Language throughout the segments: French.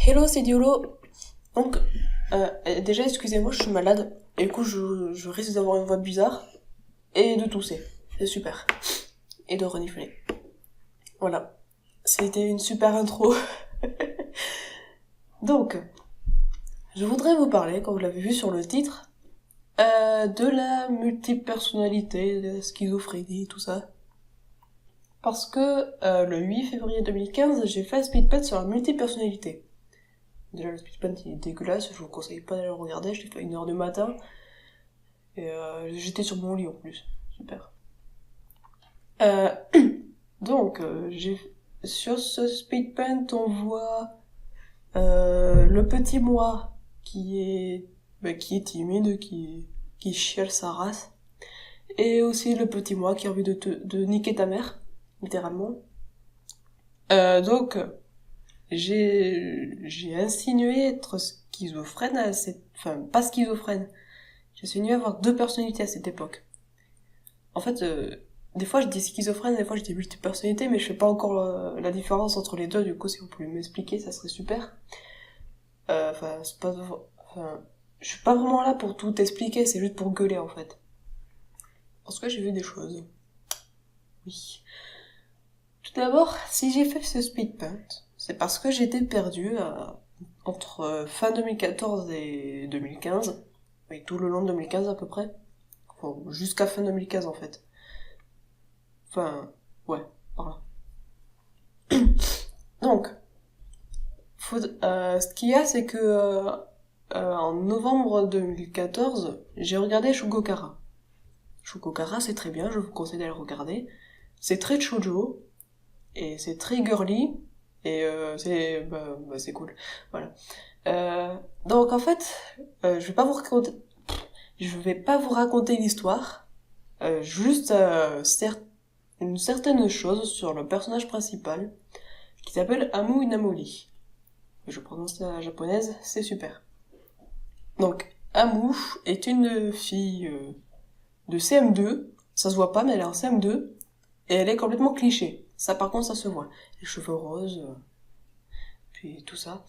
Hello, c'est Diolo. Donc, déjà, excusez-moi, je suis malade. Et du coup, je risque d'avoir une voix bizarre. Et de tousser. C'est super. Et de renifler. Voilà. C'était une super intro. Donc, je voudrais vous parler, comme vous l'avez vu sur le titre, de la multiple personnalité, de la schizophrénie, tout ça. Parce que le 8 février 2015, j'ai fait un speedpad sur la multiple personnalité. Déjà, le speedpad il est dégueulasse, je vous conseille pas d'aller le regarder, je l'ai fait à 1h du matin. Et j'étais sur mon lit en plus. Super. Euh, donc, sur ce speed paint, on voit le petit moi qui est timide, qui chiale sa race. Et aussi le petit moi qui a envie de niquer ta mère, littéralement. Donc, j'ai insinué être schizophrène enfin, pas schizophrène. J'ai insinué avoir deux personnalités à cette époque. En fait, des fois je dis schizophrène, des fois je dis multipersonnalité, mais je fais pas encore la différence entre les deux, du coup si vous pouvez m'expliquer, ça serait super. Enfin, c'est pas... Enfin, je suis pas vraiment là pour tout expliquer, c'est juste pour gueuler en fait. Parce que j'ai vu des choses. Oui. Tout d'abord, si j'ai fait ce speed paint, c'est parce que j'étais perdue entre fin 2014 et 2015. Oui, tout le long de 2015 à peu près. Enfin, jusqu'à fin 2015 en fait. Enfin, ouais, par là. Donc, ce qu'il y a, c'est que en novembre 2014, j'ai regardé Shugokara. Shugokara, c'est très bien, je vous conseille d'aller le regarder. C'est très shoujo, et c'est très girly, et c'est cool. Voilà. Donc en fait, je vais pas vous raconter l'histoire, juste une certaine chose sur le personnage principal, qui s'appelle Amu Inamori. Je prononce la japonaise, c'est super. Donc, Amu est une fille de CM2, ça se voit pas, mais elle est en CM2, et elle est complètement cliché. Ça, par contre, ça se voit. Les cheveux roses, puis tout ça.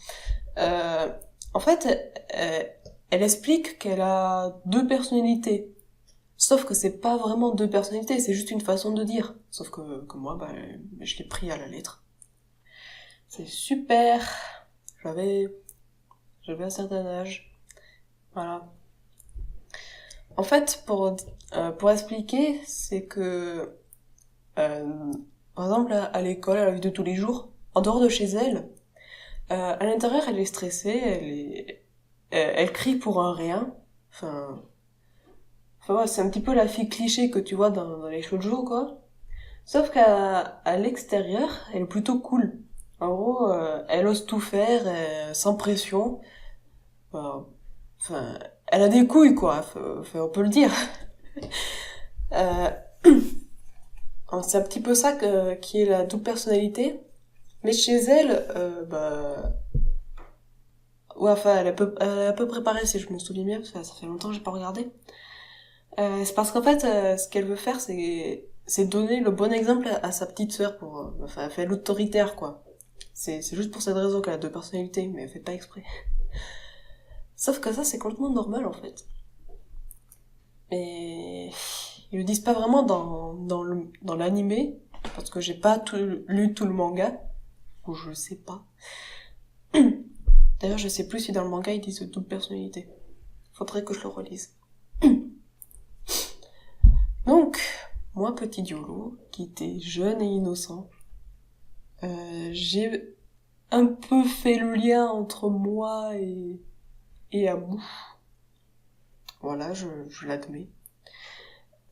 Euh, En fait, elle explique qu'elle a deux personnalités. Sauf que c'est pas vraiment deux personnalités, c'est juste une façon de dire. Sauf que moi, je l'ai pris à la lettre. C'est super. J'avais, j'avais un certain âge. Voilà. En fait, pour expliquer, c'est que, euh, par exemple, à l'école, à la vie de tous les jours, en dehors de chez elle, à l'intérieur, elle est stressée, elle crie pour un rien. Enfin, ouais, c'est un petit peu la fille cliché que tu vois dans les shoujo, quoi. Sauf à l'extérieur, elle est plutôt cool. En gros, elle ose tout faire, sans pression. Enfin, enfin, elle a des couilles, quoi. On peut le dire. Euh, c'est un petit peu ça qui est la double personnalité. Mais chez elle, ouais, enfin, elle est à peu près pareille, si je me souviens bien, parce que ça fait longtemps que j'ai pas regardé. C'est parce qu'en fait, ce qu'elle veut faire, c'est donner le bon exemple à sa petite sœur enfin, elle fait l'autoritaire, quoi. C'est juste pour cette raison qu'elle a deux personnalités, mais elle fait pas exprès. Sauf que ça, c'est complètement normal, en fait. Et ils le disent pas vraiment dans l'animé, parce que j'ai pas lu tout le manga, ou je sais pas. D'ailleurs, je sais plus si dans le manga ils disent double personnalité. Faudrait que je le relise. Donc, moi, petit Diolo, qui était jeune et innocent, j'ai un peu fait le lien entre moi et Amu. Voilà, je l'admets.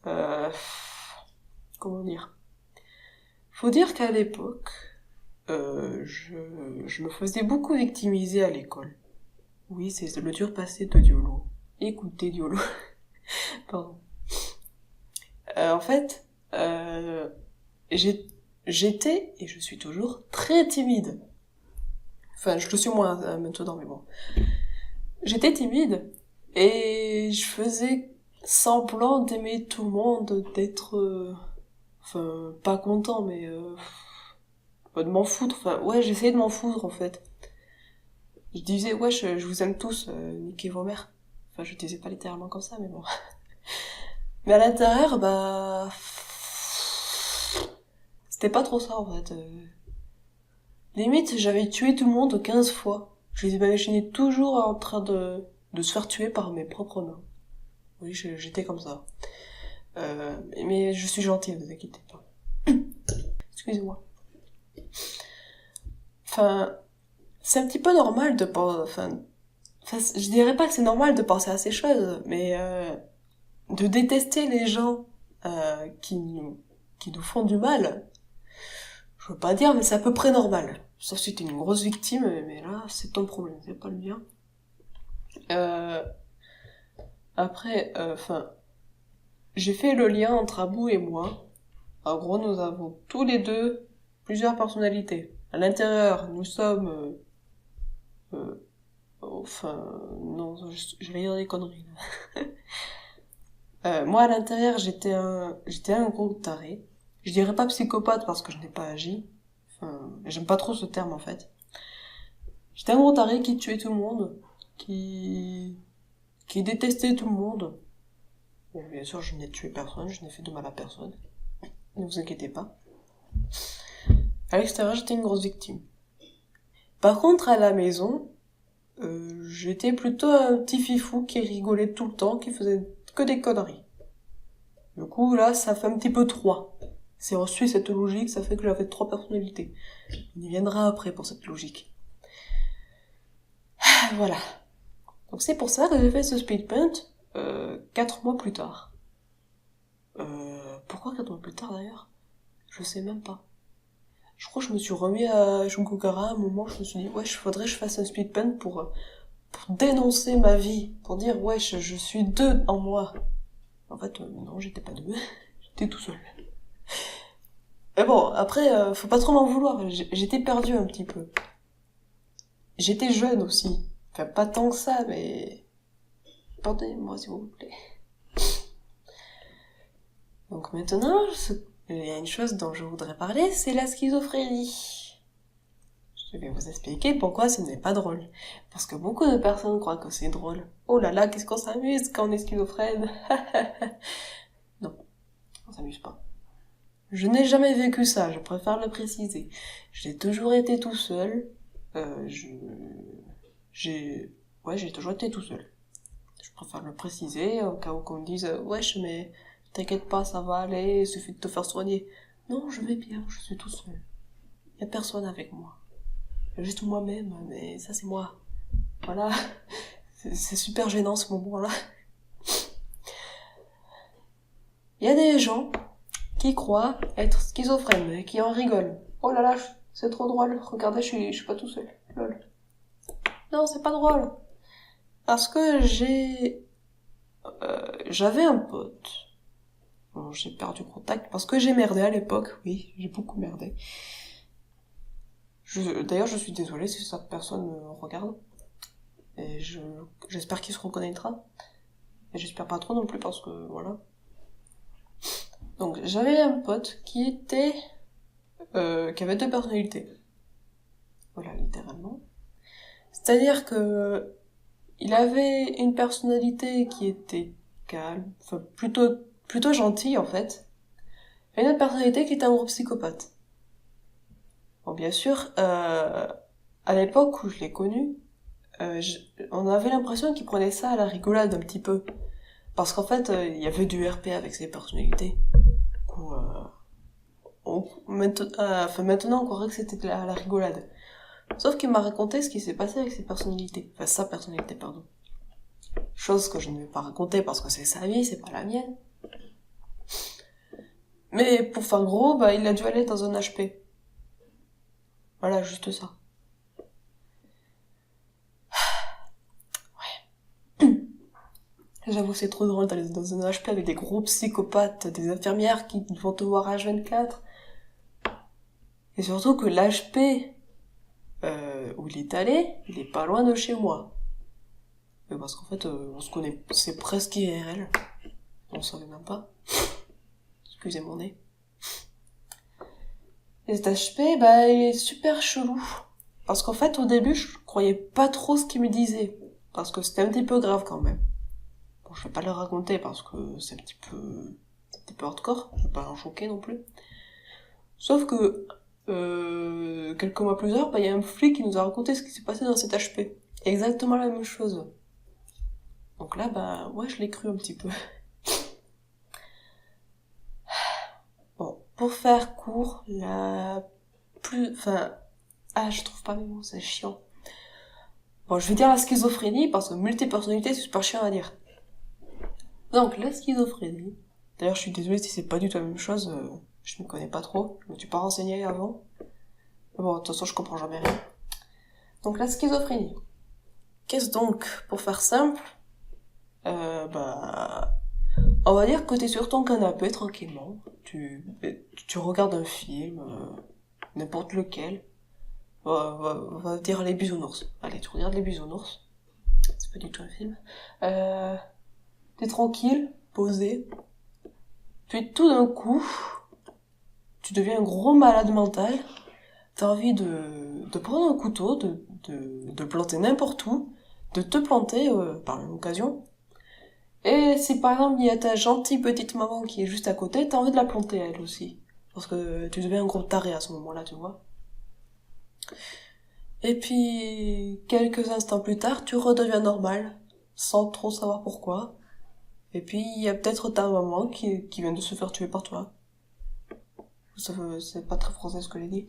Euh, Comment dire? Faut dire qu'à l'époque, je me faisais beaucoup victimiser à l'école. Oui, c'est le dur passé de Diolo. Écoutez, Diolo. Pardon. En fait, j'étais, et je suis toujours, très timide. Enfin, je le suis moins maintenant, mais bon. J'étais timide, et je faisais semblant d'aimer tout le monde, d'être... enfin, pas content, mais... de m'en foutre. Enfin, ouais, j'essayais de m'en foutre, en fait. Je disais, ouais, je vous aime tous, niquez vos mères. Enfin, je disais pas littéralement comme ça, mais bon. Mais à l'intérieur, bah... C'était pas trop ça, en fait. Limite, j'avais tué tout le monde 15 fois. Je les imaginais toujours en train de se faire tuer par mes propres mains. Oui, j'étais comme ça. Mais je suis gentille, ne vous inquiétez pas. Excusez-moi. Enfin, c'est un petit peu normal de penser... Enfin, je dirais pas que c'est normal de penser à ces choses, mais de détester les gens qui nous font du mal, je veux pas dire, mais c'est à peu près normal. Sauf si t'es une grosse victime, mais là, c'est ton problème, c'est pas le mien. Euh, Après, j'ai fait le lien entre Abou et moi. En gros, nous avons tous les deux plusieurs personnalités. À l'intérieur, nous sommes... non, je vais dire des conneries, là. Moi, à l'intérieur, j'étais un gros taré. Je dirais pas psychopathe parce que je n'ai pas agi. Enfin, j'aime pas trop ce terme, en fait. J'étais un gros taré qui tuait tout le monde, qui détestait tout le monde. Bon, bien sûr, je n'ai tué personne, je n'ai fait de mal à personne. Ne vous inquiétez pas. À l'extérieur, j'étais une grosse victime. Par contre, à la maison, j'étais plutôt un petit fifou qui rigolait tout le temps, qui faisait que des conneries. Du coup, là, ça fait un petit peu 3. C'est reçu cette logique, ça fait que j'avais 3 personnalités. On y viendra après pour cette logique. Voilà. Donc c'est pour ça que j'ai fait ce speed paint 4 mois plus tard. Pourquoi 4 mois plus tard d'ailleurs? Je sais même pas. Je crois que je me suis remis à Shungokara à un moment, je me suis dit, wesh, faudrait que je fasse un speed paint pour dénoncer ma vie, pour dire, wesh, je suis 2 en moi. En fait, non, j'étais pas 2, j'étais tout seul. Mais bon, après, faut pas trop m'en vouloir, j'étais perdu un petit peu. J'étais jeune aussi. Enfin, pas tant que ça, mais... Pardonnez-moi, s'il vous plaît. Donc maintenant, il y a une chose dont je voudrais parler, c'est la schizophrénie. Je vais vous expliquer pourquoi ce n'est pas drôle. Parce que beaucoup de personnes croient que c'est drôle. Oh là là, qu'est-ce qu'on s'amuse quand on est schizophrène. Non, on s'amuse pas. Je n'ai jamais vécu ça, je préfère le préciser. J'ai toujours été tout seul. J'ai toujours été tout seul. Je préfère le préciser, au cas où qu'on me dise « Wesh, mais t'inquiète pas, ça va aller, il suffit de te faire soigner. » Non, je vais bien, je suis tout seul. Y a personne avec moi. Y a juste moi-même, mais ça c'est moi. Voilà. C'est super gênant ce moment-là. Il y a des gens qui croient être schizophrènes et qui en rigolent. Oh là là, c'est trop drôle. Regardez, je suis pas tout seul. Lol. Non, c'est pas drôle. Parce que j'avais un pote. Bon, j'ai perdu contact parce que j'ai merdé à l'époque. Oui, j'ai beaucoup merdé. D'ailleurs, je suis désolée si cette personne me regarde. Et j'espère qu'il se reconnaîtra. Et j'espère pas trop non plus parce que, voilà. Donc, j'avais un pote qui avait 2 personnalités. Voilà, littéralement. C'est-à-dire que il avait une personnalité qui était calme, enfin plutôt gentille en fait, et une autre personnalité qui était un gros psychopathe. Bon, bien sûr, à l'époque où je l'ai connu, on avait l'impression qu'il prenait ça à la rigolade un petit peu, parce qu'en fait, il y avait du RP avec ses personnalités. Du coup, maintenant on croirait que c'était à la rigolade. Sauf qu'il m'a raconté ce qui s'est passé avec ses personnalités. Enfin, sa personnalité, pardon. Chose que je ne vais pas raconter parce que c'est sa vie, c'est pas la mienne. Mais pour faire gros, bah, il a dû aller dans un HP. Voilà, juste ça. Ouais. J'avoue, c'est trop drôle d'aller dans un HP avec des gros psychopathes, des infirmières qui vont te voir H24. Et surtout que l'HP où il est allé, il est pas loin de chez moi. Mais parce qu'en fait, on se connaît, c'est presque IRL. On savait même pas. Excusez mon nez. Et cet HP, bah, il est super chelou. Parce qu'en fait, au début, je croyais pas trop ce qu'il me disait. Parce que c'était un petit peu grave quand même. Bon, je vais pas le raconter parce que c'est un petit peu hardcore. Je vais pas en choquer non plus. Sauf que, quelques mois plus tard, il y a un flic qui nous a raconté ce qui s'est passé dans cet HP. Exactement la même chose. Donc là, ouais, je l'ai cru un petit peu. Bon, pour faire court, je trouve pas mes mots, c'est chiant. Bon, je vais dire la schizophrénie, parce que multipersonnalité, c'est super chiant à dire. Donc, la schizophrénie. D'ailleurs, je suis désolée si c'est pas du tout la même chose, je me connais pas trop, je me suis pas renseignée avant. Mais bon, de toute façon, je comprends jamais rien. Donc, la schizophrénie. Qu'est-ce donc? Pour faire simple, on va dire que t'es sur ton canapé, tranquillement. Tu regardes un film, n'importe lequel. On va dire les bisounours. Allez, tu regardes les bisounours. C'est pas du tout un film. T'es tranquille, posé. Puis tout d'un coup, tu deviens un gros malade mental. T'as envie de prendre un couteau, de planter n'importe où, de te planter par l'occasion. Et si par exemple il y a ta gentille petite maman qui est juste à côté, t'as envie de la planter elle aussi. Parce que tu deviens un gros taré à ce moment-là, tu vois. Et puis, quelques instants plus tard, tu redeviens normal, sans trop savoir pourquoi. Et puis, il y a peut-être ta maman qui vient de se faire tuer par toi. C'est pas très français ce que j'ai dit.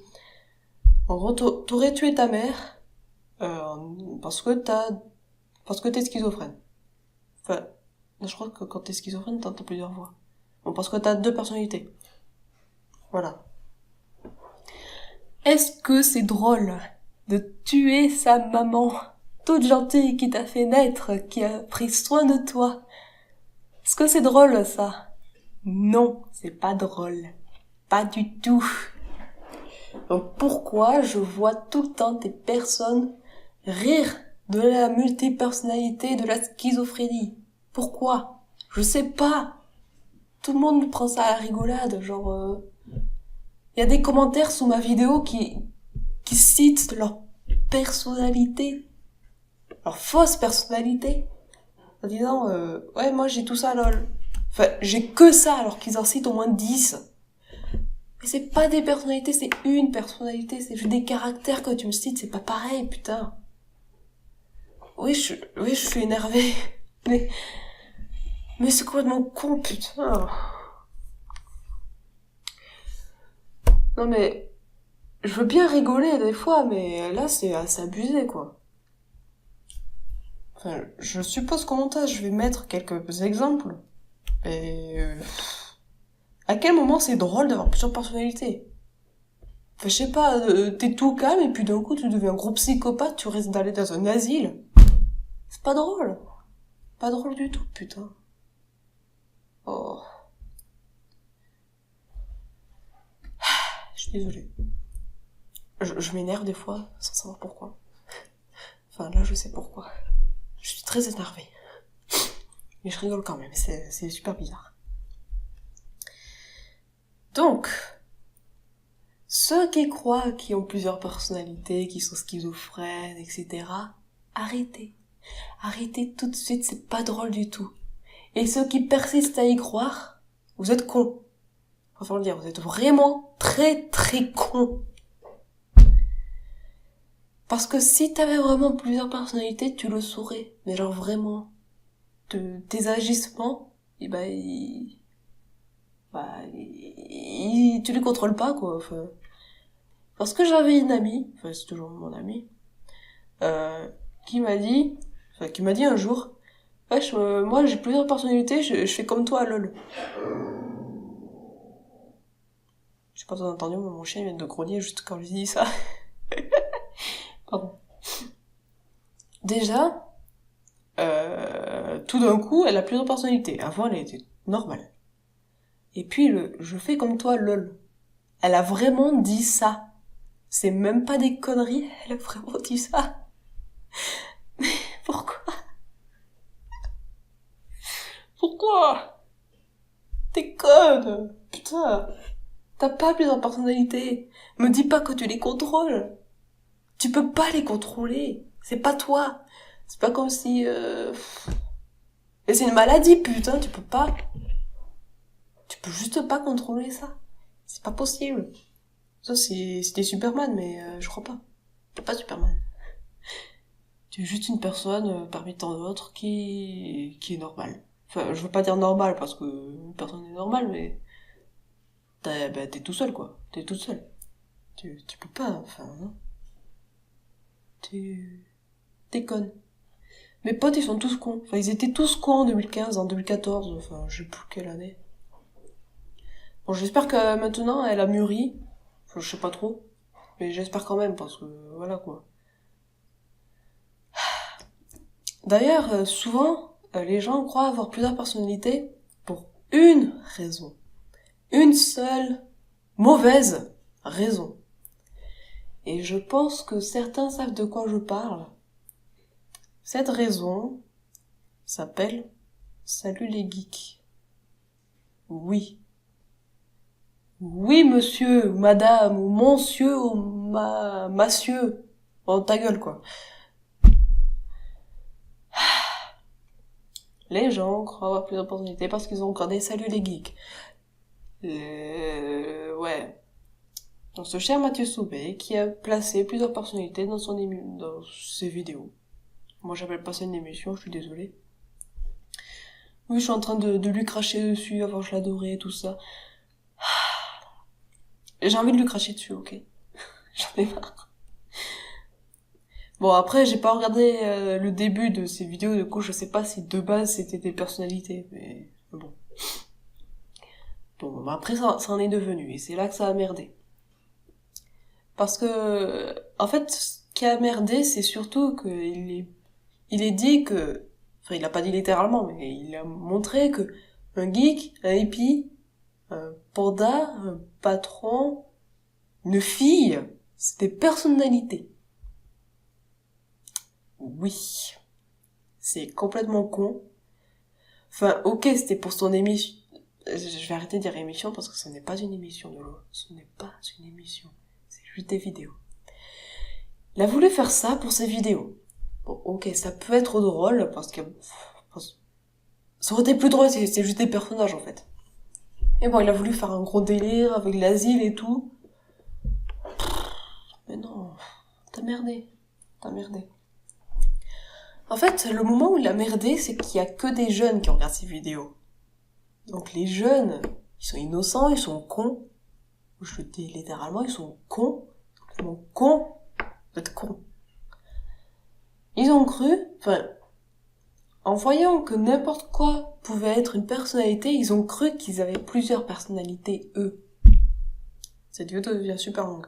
En gros, t'aurais tué ta mère, parce que t'es schizophrène. Enfin, je crois que quand t'es schizophrène, t'as plusieurs voix. Bon, parce que t'as 2 personnalités. Voilà. Est-ce que c'est drôle de tuer sa maman, toute gentille, qui t'a fait naître, qui a pris soin de toi? Est-ce que c'est drôle, ça? Non, c'est pas drôle. Pas du tout. Donc pourquoi je vois tout le temps des personnes rire de la multipersonnalité, de la schizophrénie? Pourquoi? Je sais pas. Tout le monde prend ça à la rigolade, genre... y a des commentaires sous ma vidéo qui citent leur personnalité, leur fausse personnalité, en disant ouais, moi j'ai tout ça, lol. Enfin, j'ai que ça, alors qu'ils en citent au moins 10. Mais c'est pas des personnalités, c'est une personnalité, c'est juste des caractères que tu me cites, c'est pas pareil, putain. Oui, je suis énervée, mais c'est complètement con, putain. Non mais, je veux bien rigoler des fois, mais là c'est assez abusé, quoi. Enfin, je suppose qu'au montage, je vais mettre quelques exemples. Et à quel moment c'est drôle d'avoir plusieurs personnalités? Enfin, je sais pas, t'es tout calme et puis d'un coup tu deviens un gros psychopathe, tu risques d'aller dans un asile. C'est pas drôle. Pas drôle du tout, putain. Oh. Je suis désolée. Je m'énerve des fois, sans savoir pourquoi. Enfin, là, je sais pourquoi. Je suis très énervée. Mais je rigole quand même, c'est super bizarre. Donc, ceux qui croient qu'ils ont plusieurs personnalités, qui sont schizophrènes, etc., arrêtez. Arrêtez tout de suite, c'est pas drôle du tout. Et ceux qui persistent à y croire, vous êtes cons. Enfin, le dire, vous êtes vraiment très très cons. Parce que si t'avais vraiment plusieurs personnalités, tu le saurais. Mais genre vraiment, tes agissements, tu les contrôles pas, quoi. Enfin, parce que j'avais une amie, enfin c'est toujours mon amie, qui m'a dit un jour, wesh, moi j'ai plusieurs personnalités, je fais comme toi, lol. Je sais pas si t'as entendu, mais mon chien vient de grogner juste quand je dis ça. Pardon. Déjà, tout d'un coup, elle a plusieurs personnalités. Avant, elle était normale. Et puis, je fais comme toi, lol. Elle a vraiment dit ça. C'est même pas des conneries, elle a vraiment dit ça. Mais pourquoi? Pourquoi? T'es conne! Putain! T'as pas plusieurs personnalités. Me dis pas que tu les contrôles. Tu peux pas les contrôler. C'est pas toi. C'est pas comme si... Et c'est une maladie, putain, tu peux pas. Tu peux juste pas contrôler ça. C'est pas possible. Ça, c'était Superman, mais je crois pas. T'es pas Superman. Tu es juste une personne parmi tant d'autres qui est normale. Enfin, je veux pas dire normale parce que personne n'est normale, mais t'es tout seul, quoi. T'es toute seule. Tu peux pas, enfin, non. T'es conne. Mes potes, ils sont tous cons. Enfin, ils étaient tous cons en 2015, en 2014, enfin, je sais plus quelle année. Bon, j'espère que maintenant, elle a mûri. Enfin, je sais pas trop. Mais j'espère quand même, parce que, voilà, quoi. D'ailleurs, souvent, les gens croient avoir plusieurs personnalités pour une raison. Une seule mauvaise raison. Et je pense que certains savent de quoi je parle. Cette raison s'appelle « Salut les geeks ». Oui. Oui, monsieur, ou madame, ou monsieur, ou massieu. Oh, ta gueule, quoi. Les gens croient avoir plus d'opportunités parce qu'ils ont regardé Salut les geeks. Ouais. Donc ce cher Mathieu Soubé qui a placé plusieurs personnalités dans dans ses vidéos. Moi j'appelle pas ça une émission, je suis désolée. Oui, je suis en train de lui cracher dessus avant je l'adorais et tout ça. J'ai envie de lui cracher dessus, ok. J'en ai marre. Bon, après, j'ai pas regardé le début de ces vidéos, du coup, je sais pas si de base c'était des personnalités, mais bon. Bon, bah après, ça en est devenu, et c'est là que ça a merdé. Parce que, en fait, ce qui a merdé, c'est surtout il est dit que, enfin, il a pas dit littéralement, mais il a montré que un geek, un hippie, un panda, un patron, une fille, c'est des personnalités. Oui. C'est complètement con. Enfin, ok, c'était pour son émission. Je vais arrêter de dire émission parce que ce n'est pas une émission de l'eau. Ce n'est pas une émission. C'est juste des vidéos. Il a voulu faire ça pour ses vidéos. Bon, ok, ça peut être drôle parce que... Ça aurait été plus drôle si c'était juste des personnages en fait. Et bon, il a voulu faire un gros délire avec l'asile et tout. Mais non, t'as merdé. T'as merdé. En fait, le moment où il a merdé, c'est qu'il y a que des jeunes qui regardent ces vidéos. Donc les jeunes, ils sont innocents, ils sont cons. Je le dis littéralement, ils sont cons. Ils sont cons. Vous êtes cons. Ils ont cru, enfin, en voyant que n'importe quoi pouvait être une personnalité, ils ont cru qu'ils avaient plusieurs personnalités, eux. Cette vidéo devient super longue.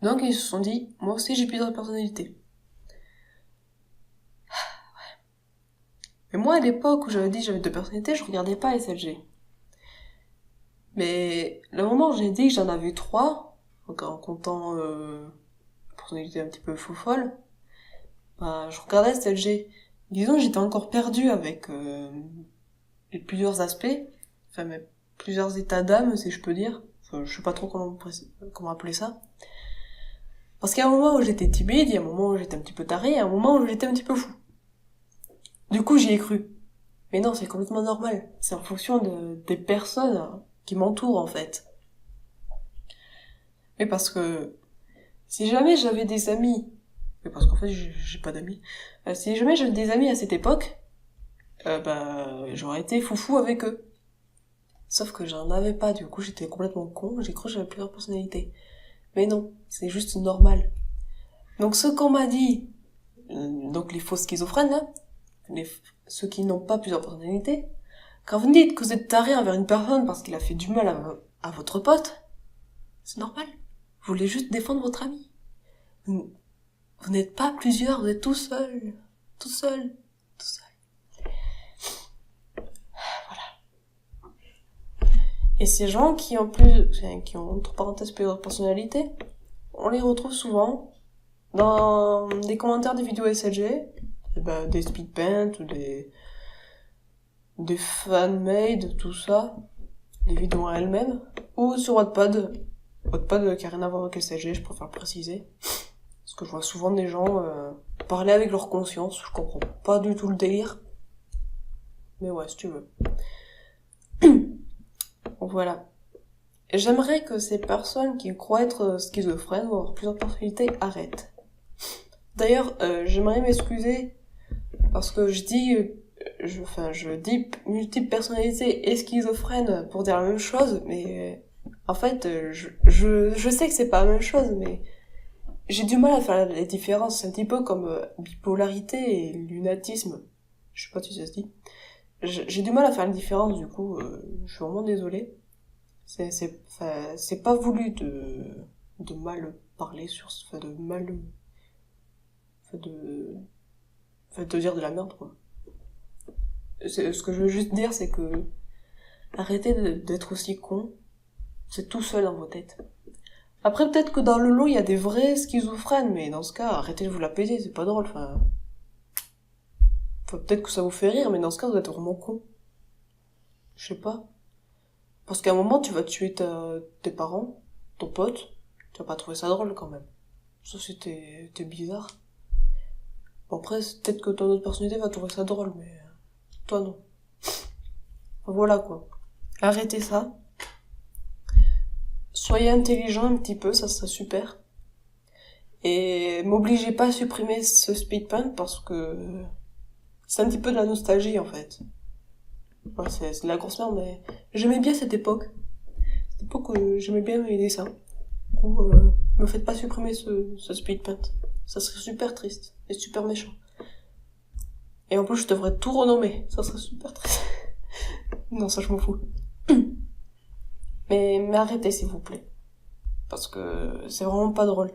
Donc ils se sont dit, moi aussi j'ai plusieurs personnalités. Mais moi, à l'époque où j'avais dit que j'avais 2 personnalités, je regardais pas SLG. Mais le moment où j'ai dit que j'en avais 3, donc en comptant personnalité un petit peu folle, bah, je regardais SLG. Disons que j'étais encore perdue avec plusieurs aspects, enfin mais plusieurs états d'âme, si je peux dire. Enfin, je sais pas trop comment appeler ça. Parce qu'il y a un moment où j'étais timide, il y a un moment où j'étais un petit peu tarée, il y a un moment où j'étais un petit peu fou. Du coup, j'y ai cru. Mais non, c'est complètement normal. C'est en fonction des personnes qui m'entourent, en fait. Mais parce que si jamais j'avais des amis, mais parce qu'en fait, j'ai pas d'amis, si jamais j'avais des amis à cette époque, bah, j'aurais été foufou avec eux. Sauf que j'en avais pas, du coup, j'étais complètement con, j'ai cru que j'avais plusieurs personnalités. Mais non, c'est juste normal. Donc, ce qu'on m'a dit, donc les faux schizophrènes, là, ceux qui n'ont pas plusieurs personnalités, quand vous dites que vous êtes taré envers une personne parce qu'il a fait du mal à votre pote, c'est normal. Vous voulez juste défendre votre ami. Vous n'êtes pas plusieurs, vous êtes tout seul. Tout seul. Tout seul. Voilà. Et ces gens qui ont entre parenthèses plusieurs personnalités, on les retrouve souvent dans des commentaires des vidéos SLG, des speedpaint ou des fanmade, tout ça, des vidéos en elles-mêmes, ou sur Wattpad, Wattpad qui a rien à voir avec SLG, je préfère le préciser. Parce que je vois souvent des gens parler avec leur conscience, je comprends pas du tout le délire. Mais ouais, si tu veux. Donc voilà. J'aimerais que ces personnes qui croient être schizophrènes ou avoir plusieurs personnalités arrêtent. D'ailleurs, j'aimerais m'excuser parce que je dis multiple personnalité et schizophrène pour dire la même chose, mais en fait, je sais que c'est pas la même chose, mais j'ai du mal à faire les différences. C'est un petit peu comme bipolarité et lunatisme. Je sais pas si ça se dit. J'ai du mal à faire la différence, du coup, je suis vraiment désolée. C'est pas voulu de mal parler sur de dire de la merde, quoi. Ce que je veux juste dire, c'est que arrêtez d'être aussi con. C'est tout seul dans vos têtes. Après, peut-être que dans le lot, il y a des vrais schizophrènes, mais dans ce cas, arrêtez de vous la péter, c'est pas drôle, peut-être que ça vous fait rire, mais dans ce cas, vous êtes vraiment con. Je sais pas. Parce qu'à un moment, tu vas tuer tes parents, ton pote, tu vas pas trouver ça drôle, quand même. Sauf si t'es bizarre. Bon, après, peut-être que ton autre personnalité va trouver ça drôle, mais toi, non. Enfin, voilà, quoi. Arrêtez ça. Soyez intelligent un petit peu, ça serait super. Et m'obligez pas à supprimer ce speedpun parce que c'est un petit peu de la nostalgie, en fait. Ouais, c'est de la grosse merde, mais j'aimais bien cette époque. Cette époque où j'aimais bien mes dessins. Du coup, me faites pas supprimer ce speedpun. Ça serait super triste et super méchant. Et en plus, je devrais tout renommer. Ça serait super triste. Non, ça, je m'en fous. Mais arrêtez, s'il vous plaît. Parce que c'est vraiment pas drôle.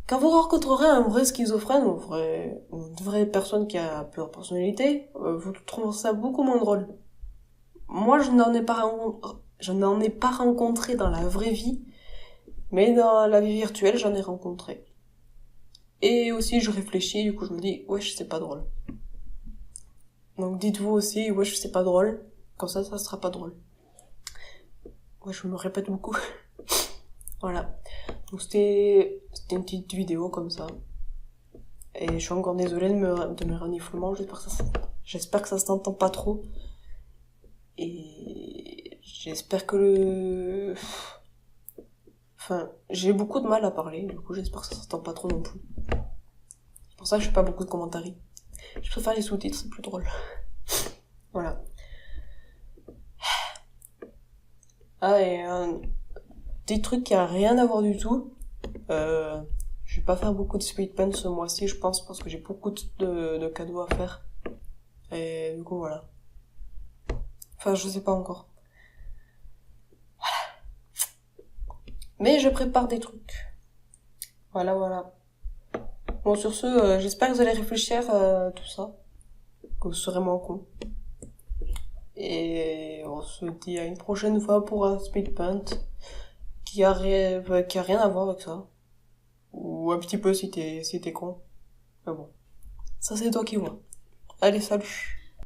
Quand vous rencontrerez un vrai schizophrène ou une vraie personne qui a plusieurs personnalités, vous trouverez ça beaucoup moins drôle. Moi, je n'en ai pas rencontré dans la vraie vie, mais dans la vie virtuelle, j'en ai rencontré. Et aussi, je réfléchis, du coup, je me dis, wesh, c'est pas drôle. Donc, dites-vous aussi, wesh, c'est pas drôle. Comme ça sera pas drôle. Ouais, je me répète beaucoup. Voilà. Donc, c'était une petite vidéo comme ça. Et je suis encore désolée de mes reniflements. J'espère que ça s'entend pas trop. Et j'espère que j'ai beaucoup de mal à parler. Du coup, j'espère que ça s'entend pas trop non plus. C'est pour ça que je fais pas beaucoup de commentaires. Je préfère les sous-titres, c'est plus drôle. Voilà. Ah, et un petit truc qui a rien à voir du tout. Je vais pas faire beaucoup de speedpen ce mois-ci, je pense, parce que j'ai beaucoup de cadeaux à faire. Et du coup, voilà. Enfin, je sais pas encore. Voilà. Mais je prépare des trucs. Voilà, voilà. Bon, sur ce, j'espère que vous allez réfléchir à tout ça. Que vous serez moins con. Et on se dit à une prochaine fois pour un speedpunt qui a rien à voir avec ça. Ou un petit peu si t'es con. Mais bon. Ça, c'est toi qui vois. Allez, salut.